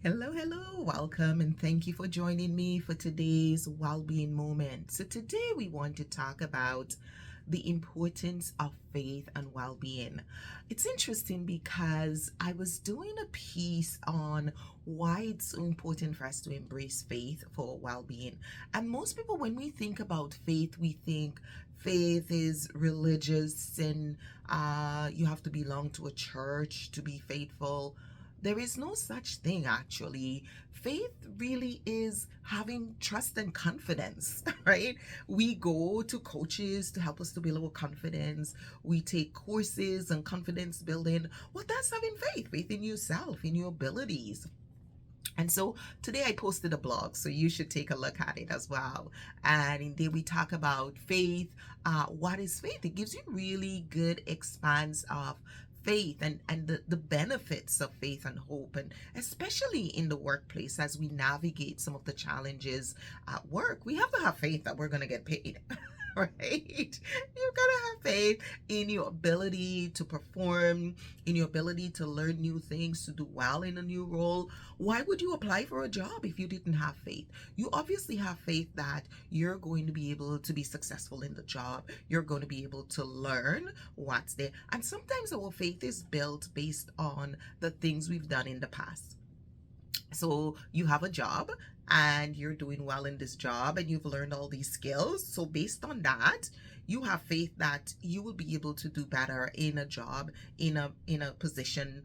Hello, hello, welcome, and thank you for joining me for today's well-being moment. So today we want to talk about the importance of faith and well-being. It's interesting because I was doing a piece on why it's so important for us to embrace faith for well-being. And most people, when we think about faith, we think faith is religious and you have to belong to a church to be faithful. There is no such thing, actually. Faith really is having trust and confidence, right? We go to coaches to help us to build our confidence. We take courses on confidence building. Well, that's having faith in yourself, in your abilities. And so today I posted a blog, so you should take a look at it as well. And in there we talk about faith. What is faith? It gives you really good expanse of faith and the benefits of faith and hope, and especially in the workplace as we navigate some of the challenges at work. We have to have faith that we're going to get paid. Right? You've got to have faith in your ability to perform, in your ability to learn new things, to do well in a new role. Why would you apply for a job if you didn't have faith? You obviously have faith that you're going to be able to be successful in the job. You're going to be able to learn what's there. And sometimes our faith is built based on the things we've done in the past. So you have a job and you're doing well in this job and you've learned all these skills. So based on that, you have faith that you will be able to do better in a job, in a position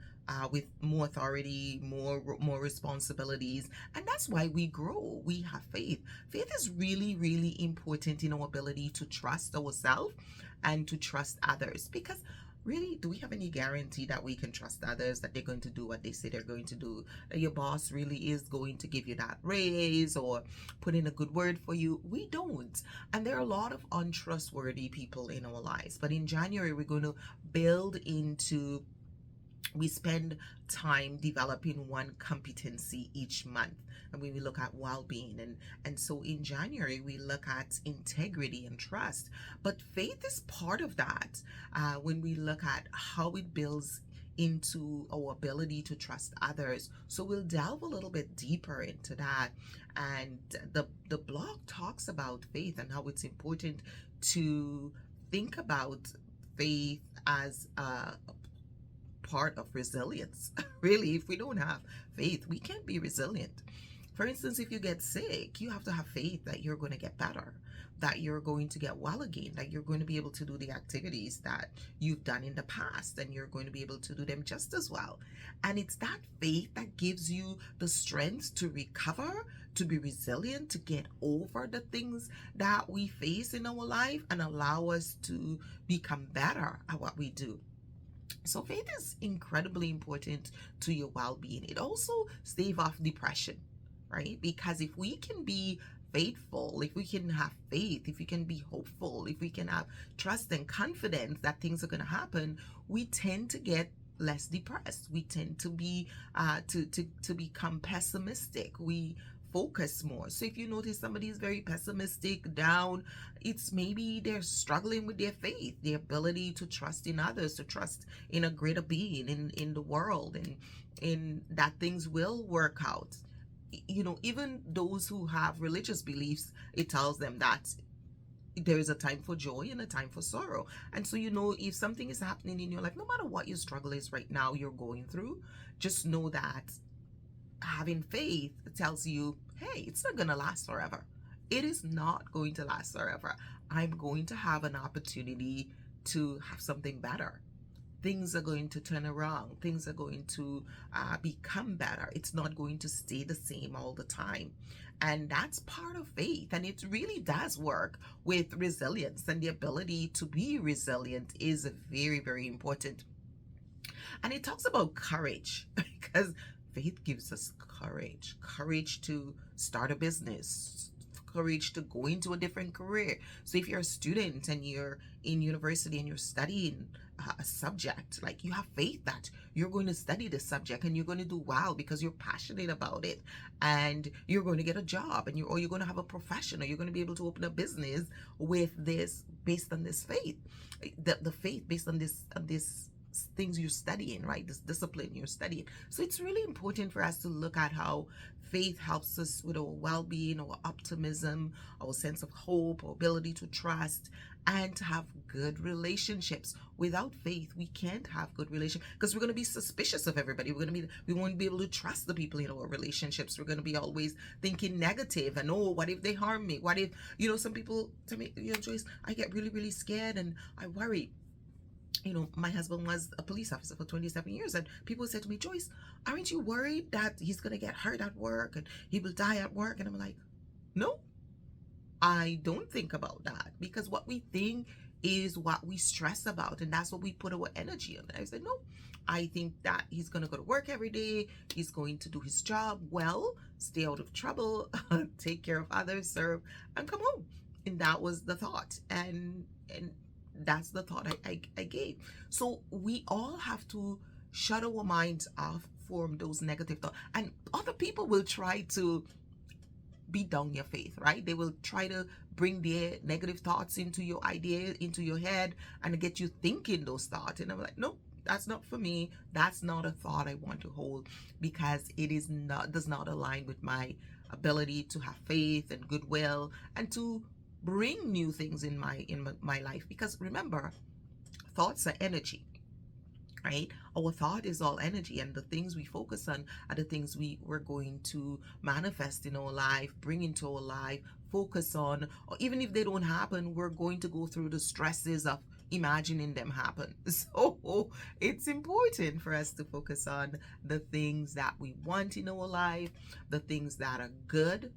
with more authority, more responsibilities, and that's why we grow. We have faith. Faith is really, really important in our ability to trust ourselves and to trust others, because really, do we have any guarantee that we can trust others, that they're going to do what they say they're going to do, that your boss really is going to give you that raise or put in a good word for you? We don't. And there are a lot of untrustworthy people in our lives. But in January, we're going to build into, we spend time developing one competency each month, and we look at well-being, and so in January we look at integrity and trust, but faith is part of that. When we look at how it builds into our ability to trust others, so we'll delve a little bit deeper into that. And the blog talks about faith and how it's important to think about faith as a part of resilience. Really, if we don't have faith, we can't be resilient. For instance, if you get sick, you have to have faith that you're going to get better, that you're going to get well again, that you're going to be able to do the activities that you've done in the past, and you're going to be able to do them just as well. And it's that faith that gives you the strength to recover, to be resilient, to get over the things that we face in our life and allow us to become better at what we do. So faith is incredibly important to your well-being. It also stave off depression, right? Because if we can be faithful, if we can have faith, if we can be hopeful, if we can have trust and confidence that things are going to happen, we tend to get less depressed. We tend to be to become pessimistic. We focus more. So if you notice somebody is very pessimistic, down, it's maybe they're struggling with their faith, their ability to trust in others, to trust in a greater being, in the world, and in that things will work out. Even those who have religious beliefs, it tells them that there is a time for joy and a time for sorrow. And so, if something is happening in your life, no matter what your struggle is right now, you're going through, just know that having faith tells you, hey, it's not going to last forever. It is not going to last forever. I'm going to have an opportunity to have something better. Things are going to turn around. Things are going to become better. It's not going to stay the same all the time. And that's part of faith. And it really does work with resilience. And the ability to be resilient is very, very important. And it talks about courage because faith gives us courage to start a business, courage to go into a different career. So if you're a student and you're in university and you're studying a subject, like, you have faith that you're going to study this subject and you're going to do well because you're passionate about it, and you're going to get a job, and you're going to have a profession, or you're going to be able to open a business with this, based on this faith, the faith based on this things you're studying, right? This discipline you're studying. So it's really important for us to look at how faith helps us with our well-being, our optimism, our sense of hope, our ability to trust, and to have good relationships. Without faith, we can't have good relationships because we're going to be suspicious of everybody. We won't be able to trust the people in our relationships. We're going to be always thinking negative and, oh, what if they harm me? What if, some people tell me, Joyce, I get really, really scared and I worry. My husband was a police officer for 27 years, and people said to me, Joyce, aren't you worried that he's going to get hurt at work and he will die at work? And I'm like, no, I don't think about that, because what we think is what we stress about, and that's what we put our energy on. And I said, no, I think that he's going to go to work every day. He's going to do his job well, stay out of trouble, take care of others, serve, and come home. And that was the thought. And that's the thought I gave. So we all have to shut our minds off from those negative thoughts. And other people will try to beat down your faith, right? They will try to bring their negative thoughts into your idea, into your head, and get you thinking those thoughts. And I'm like, nope, that's not for me. That's not a thought I want to hold, because it does not align with my ability to have faith and goodwill and to bring new things in my life. Because remember, thoughts are energy, right? Our thought is all energy, and the things we focus on are the things we're going to manifest in our life, bring into our life, focus on, or even if they don't happen, we're going to go through the stresses of imagining them happen. So it's important for us to focus on the things that we want in our life, the things that are good,